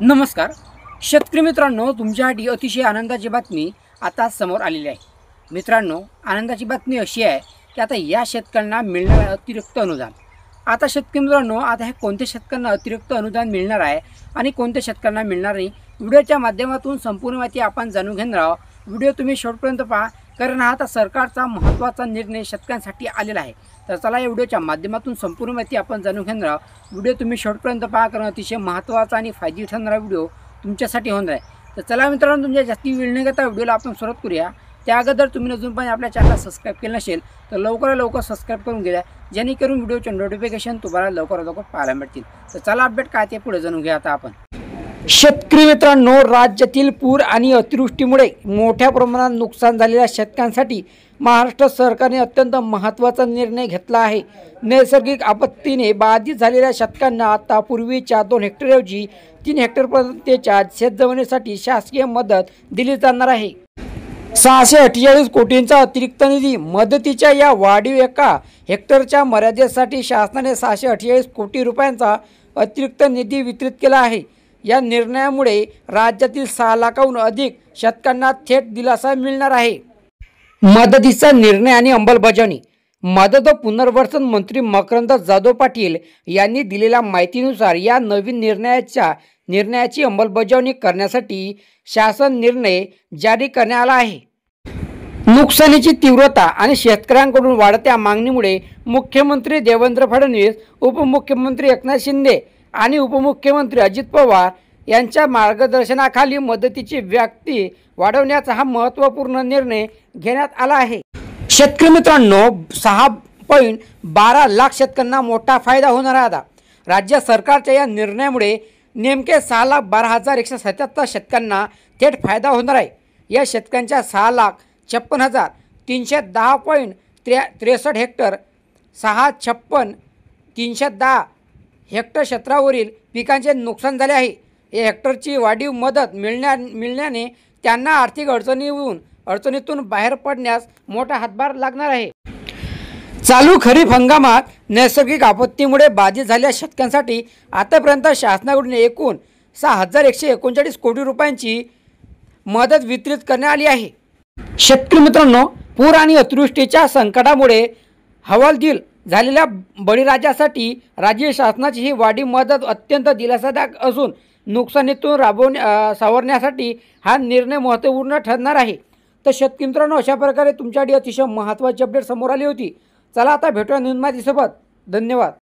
नमस्कार शेतकरी मित्रांनो, तुमच्यासाठी अतिशय आनंदाची बातमी आता समोर आलेली आहे। मित्रांनो, आनंदाची बातमी अशी आहे की आता या शेतकऱ्यांना मिळणार अतिरिक्त अनुदान। आता शेतकरी मित्रांनो, आता हे कोणत्या शेतकऱ्यांना अतिरिक्त अनुदान मिळणार आहे आणि कोणत्या शेतकऱ्यांना मिळणार नाही, व्हिडिओच्या माध्यमातून संपूर्ण माहिती आपण जाणून घेणार आहोत। व्हिडिओ तुम्ही शेवटपर्यंत पहा, कारण हा आता सरकारचा महत्त्वाचा निर्णय शेतकऱ्यांसाठी आलेला आहे। तर चला या व्हिडिओच्या माध्यमातून संपूर्ण माहिती आपण जाणून घेणार आहोत। व्हिडिओ तुम्ही शेवटपर्यंत पहा, कारण अतिशय महत्त्वाचा आणि फायदेशीर ठरणारा व्हिडिओ तुमच्यासाठी होणार आहे। तर चला मित्रांनो, तुमच्या जास्ती वेळ न घेता व्हिडिओला आपण सुरुवात करूया। त्या अगोदर तुम्ही अजून पण आपल्या चॅनलला सबस्क्राईब केलं नसेल तर लवकर सबस्क्राईब करून घ्या, जेणेकरून व्हिडिओचे नोटिफिकेशन तुम्हाला लवकर पाहायला मिळतील। तर चला अपडेट काय ते पुढे जाणून घ्या। आता आपण शेतकरी मित्रांनो, राज्यातील पूर आणि अतिवृष्टीमुळे मोठ्या प्रमाणात नुकसान झालेल्या शेतकऱ्यांसाठी महाराष्ट्र सरकारने अत्यंत महत्त्वाचा निर्णय घेतला आहे। नैसर्गिक आपत्तीने बाधित झालेल्या शेतकऱ्यांना आता पूर्वीच्या 2 हेक्टरऐवजी 3 हेक्टरपर्यंतच्या शेतजमिनीसाठी शासकीय मदत दिली जाणार आहे। 648 कोटींचा अतिरिक्त निधी मदतीच्या या वाढीव 1 हेक्टरच्या मर्यादेसाठी शासनाने 648 कोटी रुपयांचा अतिरिक्त निधी वितरित केला आहे। या निर्णयामुळे राज्यातील 6 लाखाहून अधिक शेतकऱ्यांना थेट दिलासा मिळणार आहे। मदतीचा निर्णय आणि अंमलबजावणी। मदत व पुनर्वसन मंत्री मकरंद जाधव पाटील यांनी दिलेल्या माहितीनुसार या नवीन निर्णयाची अंमलबजावणी करण्यासाठी शासन निर्णय जारी करण्यात आला आहे। नुकसानीची तीव्रता आणि शेतकऱ्यांकडून वाढत्या मागणीमुळे मुख्यमंत्री देवेंद्र फडणवीस, उपमुख्यमंत्री एकनाथ शिंदे आणि उपमुख्यमंत्री अजित पवार यांच्या मार्गदर्शनाखाली मदतीची व्याप्ती वाढवण्याचा हा महत्त्वपूर्ण निर्णय घेण्यात आला आहे। शेतकरी मित्रांनो, 6.12 लाख शेतकऱ्यांना मोठा फायदा होणार आहे। आता राज्य सरकारच्या या निर्णयामुळे नेमके 6,12,177 शेतकऱ्यांना थेट फायदा होणार आहे। या शेतकऱ्यांच्या 6,56,310.63 हेक्टर 6,56,310 हेक्टर क्षेत्रावरील पिकांचे नुकसान झाले आहे। या हेक्टरची वाढीव मदत मिळण्याने त्यांना आर्थिक अडचणीतून बाहेर पडण्यास मोठा हातभार लागणार आहे। चालू खरीप हंगामात नैसर्गिक आपत्तीमुळे बाधित झालेल्या शेतकऱ्यांसाठी आतापर्यंत शासनाकडून एकूण 6,139 कोटी रुपयांची मदत वितरित करण्यात आली आहे। शेतकरी मित्रांनो, पूर आणि अतिवृष्टीच्या संकटामुळे हवालदिल झालेल्या बळीराजासाठी राज्य शासनाची ही वाढीव मदत अत्यंत दिलासादायक असून न्नुकसानीतून सावरण्यासाठी हा निर्णय महत्त्वपूर्ण ठरणार आहे। तर शेतकरी मित्रांनो, अशा प्रकारे तुमच्यासाठी अतिशय महत्त्वाची अपडेट समोर आली होती। चला आता भेटूया नवीन माहितीसोबत। धन्यवाद।